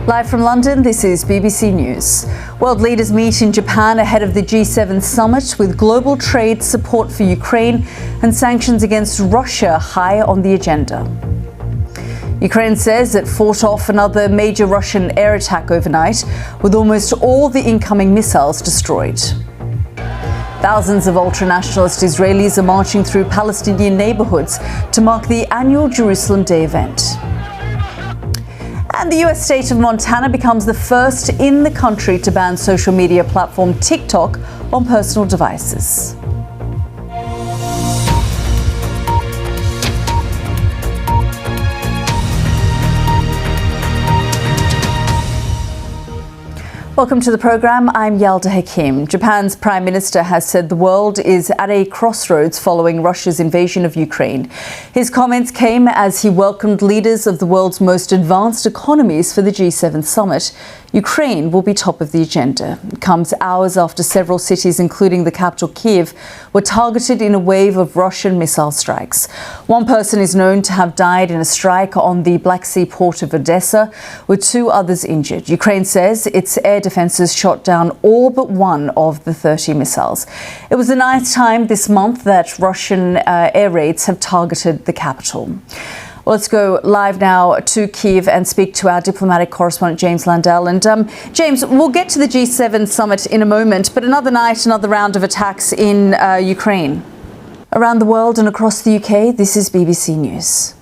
Live from London, this is BBC News. World leaders meet in Japan ahead of the G7 summit with global trade support for Ukraine and sanctions against Russia high on the agenda. Ukraine says it fought off another major Russian air attack overnight, with almost all the incoming missiles destroyed. Thousands of ultra-nationalist Israelis are marching through Palestinian neighborhoods to mark the annual Jerusalem Day event. And the US state of Montana becomes the first in the country to ban social media platform TikTok on personal devices. Welcome to the programme. I'm Yalda Hakim. Japan's Prime Minister has said the world is at a crossroads following Russia's invasion of Ukraine. His comments came as he welcomed leaders of the world's most advanced economies for the G7 summit. Ukraine will be top of the agenda. It comes hours after several cities, including the capital Kyiv, were targeted in a wave of Russian missile strikes. One person is known to have died in a strike on the Black Sea port of Odessa, with two others injured. Ukraine says its air defences shot down all but one of the 30 missiles. It was the ninth time this month that Russian air raids have targeted the capital. Well, let's go live now to Kyiv and speak to our diplomatic correspondent, James Landell. And James, we'll get to the G7 summit in a moment, but another night, another round of attacks in Ukraine. Around the world and across the UK, this is BBC News.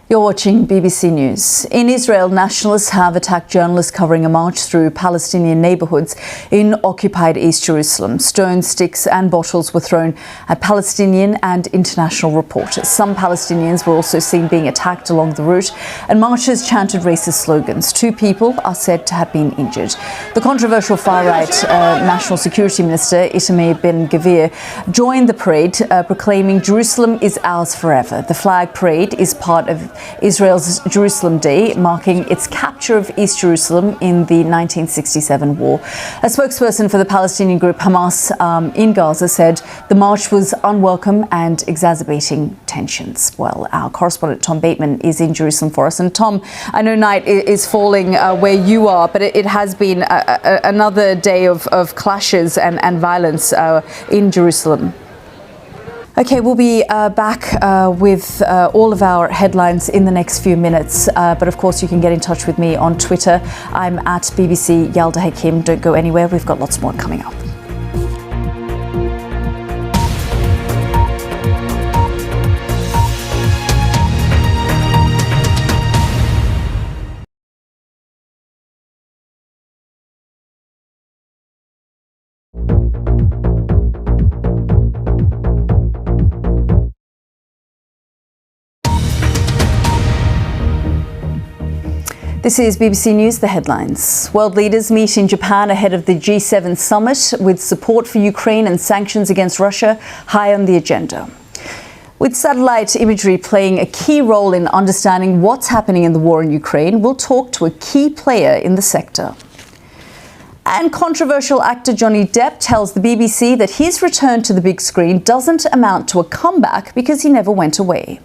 You're watching BBC News. In Israel, nationalists have attacked journalists covering a march through Palestinian neighbourhoods in occupied East Jerusalem. Stones, sticks and bottles were thrown at Palestinian and international reporters. Some Palestinians were also seen being attacked along the route, and marchers chanted racist slogans. Two people are said to have been injured. The controversial far-right National Security Minister, Itamar Ben-Gvir, joined the parade, proclaiming Jerusalem is ours forever. The flag parade is part of Israel's Jerusalem Day, marking its capture of East Jerusalem in the 1967 war. A spokesperson for the Palestinian group Hamas in Gaza said the march was unwelcome and exacerbating tensions. Well, our correspondent Tom Bateman is in Jerusalem for us. And Tom, I know night is falling where you are, but it has been another day of clashes and violence in Jerusalem. Okay, we'll be back with all of our headlines in the next few minutes. But of course, you can get in touch with me on Twitter. I'm at BBC Yalda Hakim. Don't go anywhere. We've got lots more coming up. This is BBC News, the headlines. World leaders meet in Japan ahead of the G7 summit with support for Ukraine and sanctions against Russia high on the agenda. With satellite imagery playing a key role in understanding what's happening in the war in Ukraine, we'll talk to a key player in the sector. And controversial actor Johnny Depp tells the BBC that his return to the big screen doesn't amount to a comeback because he never went away.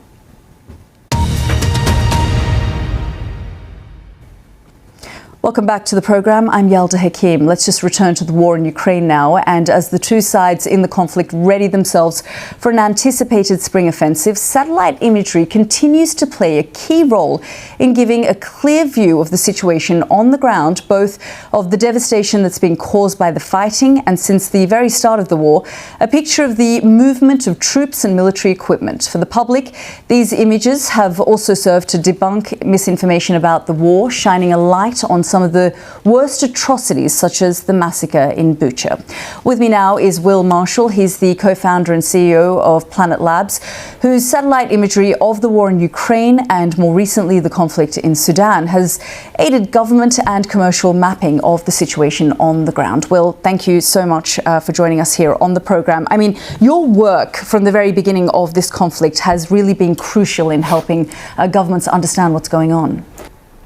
Welcome back to the programme. I'm Yalda Hakim. Let's just return to the war in Ukraine now. And as the two sides in the conflict ready themselves for an anticipated spring offensive, satellite imagery continues to play a key role in giving a clear view of the situation on the ground, both of the devastation that's been caused by the fighting and, since the very start of the war, a picture of the movement of troops and military equipment. For the public, these images have also served to debunk misinformation about the war, shining a light on some of the worst atrocities, such as the massacre in Bucha. With me now is Will Marshall. He's the co-founder and CEO of Planet Labs, whose satellite imagery of the war in Ukraine and more recently the conflict in Sudan has aided government and commercial mapping of the situation on the ground. Will, thank you so much for joining us here on the programme. I mean, your work from the very beginning of this conflict has really been crucial in helping governments understand what's going on.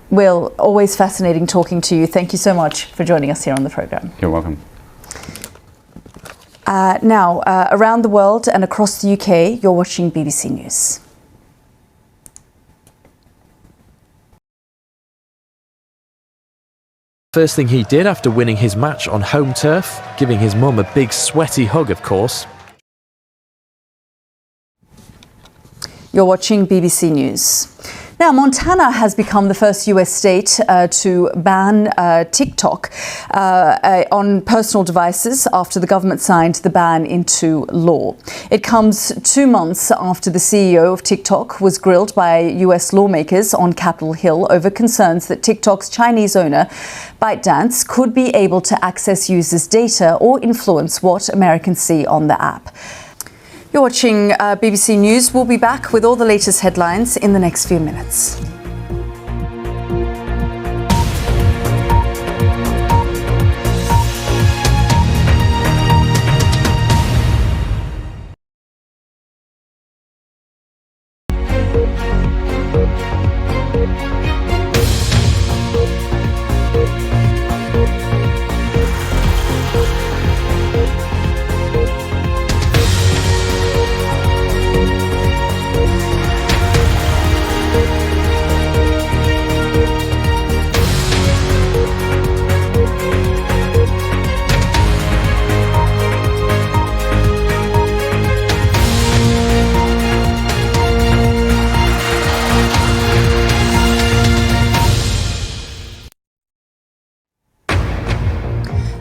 Will, always fascinating talking to you. Thank you so much for joining us here on the programme. You're welcome. Now, around the world and across the UK, you're watching BBC News. First thing he did after winning his match on home turf, giving his mum a big sweaty hug, of course. You're watching BBC News. Now, Montana has become the first US state to ban TikTok on personal devices after the government signed the ban into law. It comes 2 months after the CEO of TikTok was grilled by US lawmakers on Capitol Hill over concerns that TikTok's Chinese owner, ByteDance, could be able to access users' data or influence what Americans see on the app. You're watching BBC News. We'll be back with all the latest headlines in the next few minutes.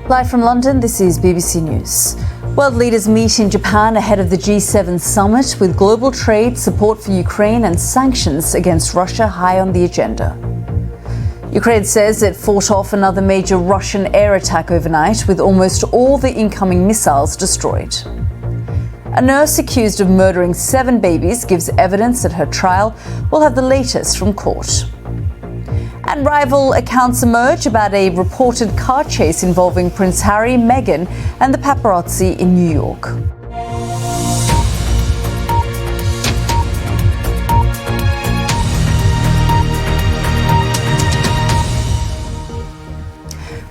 Live from London, this is BBC News. World leaders meet in Japan ahead of the G7 summit with global trade, support for Ukraine and sanctions against Russia high on the agenda. Ukraine says it fought off another major Russian air attack overnight with almost all the incoming missiles destroyed. A nurse accused of murdering 7 babies gives evidence at her trial. We'll have the latest from court. And rival accounts emerge about a reported car chase involving Prince Harry, Meghan, and the paparazzi in New York.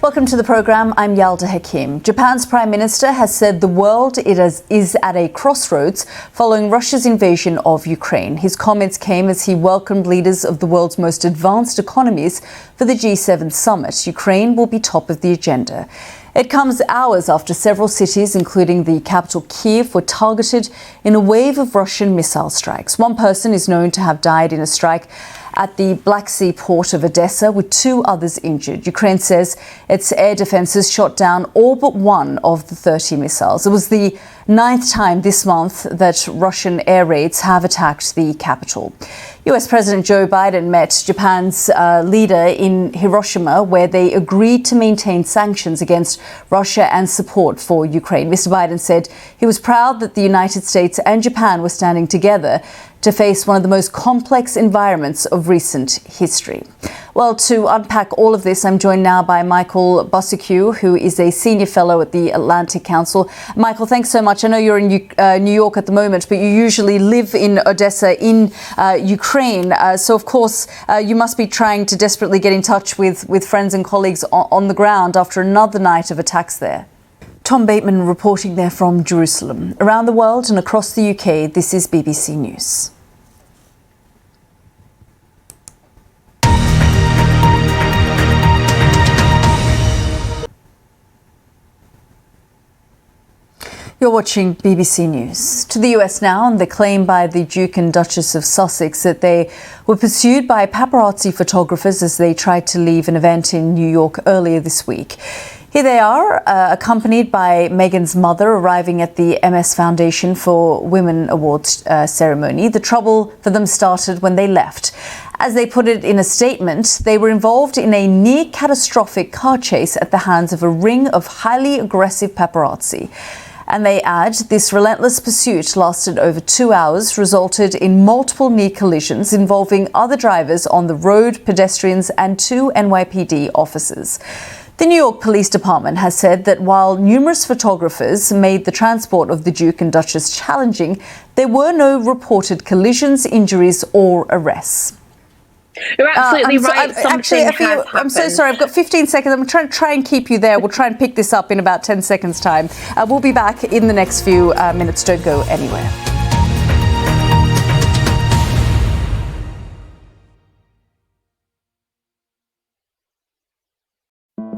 Welcome to the programme. I'm Yalda Hakim. Japan's Prime Minister has said the world is at a crossroads following Russia's invasion of Ukraine. His comments came as he welcomed leaders of the world's most advanced economies for the G7 summit. Ukraine will be top of the agenda. It comes hours after several cities, including the capital Kyiv, were targeted in a wave of Russian missile strikes. One person is known to have died in a strike at the Black Sea port of Odessa, with 2 others injured. Ukraine says its air defences shot down all but one of the 30 missiles. It was the 9th time this month that Russian air raids have attacked the capital. US President Joe Biden met Japan's leader in Hiroshima, where they agreed to maintain sanctions against Russia and support for Ukraine. Mr. Biden said he was proud that the United States and Japan were standing together to face one of the most complex environments of recent history. Well, to unpack all of this, I'm joined now by Michael Bosicue, who is a senior fellow at the Atlantic Council. Michael, thanks so much. I know you're in New York at the moment, but you usually live in Odessa in Ukraine. So, of course, you must be trying to desperately get in touch with friends and colleagues on the ground after another night of attacks there. Tom Bateman reporting there from Jerusalem. Around the world and across the UK, this is BBC News. You're watching BBC News. To the US now, and the claim by the Duke and Duchess of Sussex that they were pursued by paparazzi photographers as they tried to leave an event in New York earlier this week. Here they are, accompanied by Meghan's mother, arriving at the MS Foundation for Women Awards ceremony. The trouble for them started when they left. As they put it in a statement, they were involved in a near-catastrophic car chase at the hands of a ring of highly aggressive paparazzi. And they add, this relentless pursuit lasted over 2 hours, resulted in multiple near collisions involving other drivers on the road, pedestrians, and 2 NYPD officers. The New York Police Department has said that while numerous photographers made the transport of the Duke and Duchess challenging, there were no reported collisions, injuries, or arrests. You're absolutely right. I'm so sorry. I've got 15 seconds. I'm trying to try and keep you there. We'll try and pick this up in about 10 seconds' time. We'll be back in the next few minutes. Don't go anywhere.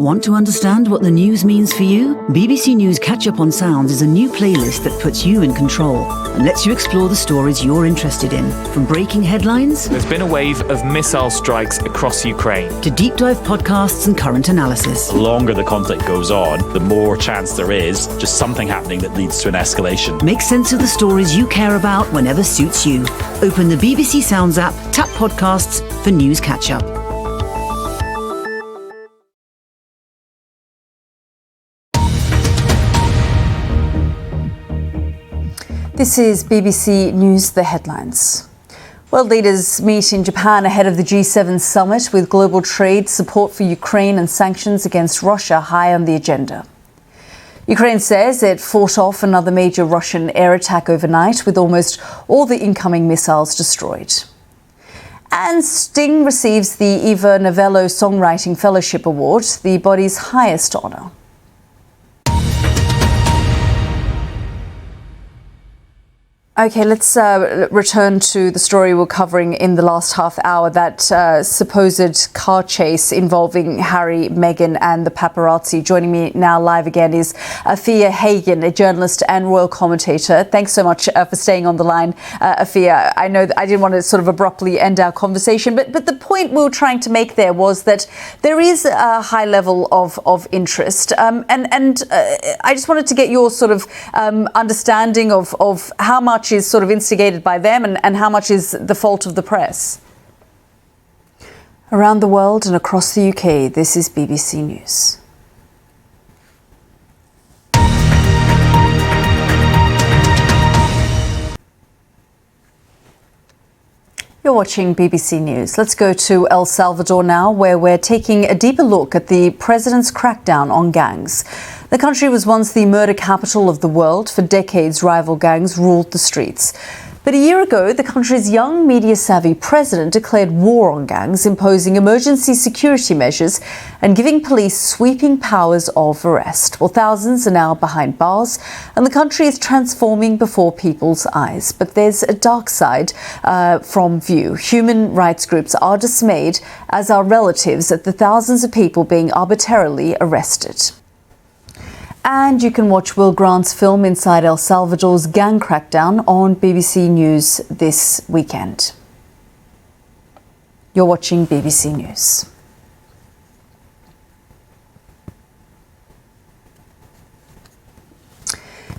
Want to understand what the news means for you? BBC News Catch Up on Sounds is a new playlist that puts you in control and lets you explore the stories you're interested in. From breaking headlines, there's been a wave of missile strikes across Ukraine, to deep dive podcasts and current analysis. The longer the conflict goes on, the more chance there is just something happening that leads to an escalation. Make sense of the stories you care about whenever suits you. Open the BBC Sounds app, tap podcasts for News Catch Up. This is BBC News, the headlines. World leaders meet in Japan ahead of the G7 summit with global trade, support for Ukraine and sanctions against Russia high on the agenda. Ukraine says it fought off another major Russian air attack overnight with almost all the incoming missiles destroyed. And Sting receives the Ivor Novello Songwriting Fellowship Award, the body's highest honour. OK, let's return to the story we're covering in the last half hour, that supposed car chase involving Harry, Meghan and the paparazzi. Joining me now live again is Afia Hagen, a journalist and royal commentator. Thanks so much for staying on the line, Afia. I know that I didn't want to sort of abruptly end our conversation, but the point we were trying to make there was that there is a high level of interest. And I just wanted to get your sort of understanding of how much is sort of instigated by them and how much is the fault of the press. Around the world and across the UK, this is BBC News. You're watching BBC News. Let's go to El Salvador now, where we're taking a deeper look at the president's crackdown on gangs. The country was once the murder capital of the world. For decades, rival gangs ruled the streets. But a year ago, the country's young, media-savvy president declared war on gangs, imposing emergency security measures and giving police sweeping powers of arrest. Well, thousands are now behind bars, and the country is transforming before people's eyes. But there's a dark side from view. Human rights groups are dismayed, as are relatives, at the thousands of people being arbitrarily arrested. And you can watch Will Grant's film Inside El Salvador's gang crackdown on BBC News this weekend. You're watching BBC News.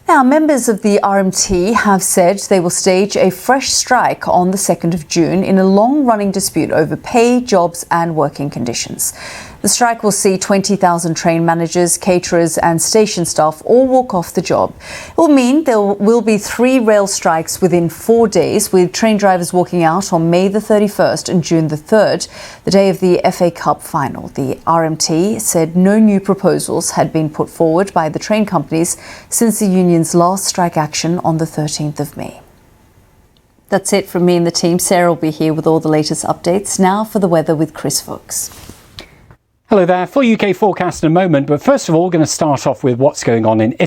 Now, members of the RMT have said they will stage a fresh strike on the 2nd of June in a long-running dispute over pay, jobs and working conditions. The strike will see 20,000 train managers, caterers and station staff all walk off the job. It will mean there will be 3 rail strikes within 4 days, with train drivers walking out on May the 31st and June the 3rd, the day of the FA Cup final. The RMT said no new proposals had been put forward by the train companies since the union's last strike action on the 13th of May. That's it from me and the team. Sarah will be here with all the latest updates. Now for the weather with Chris Vokes. Hello there, full UK forecast in a moment, but first of all, we're going to start off with what's going on in Italy.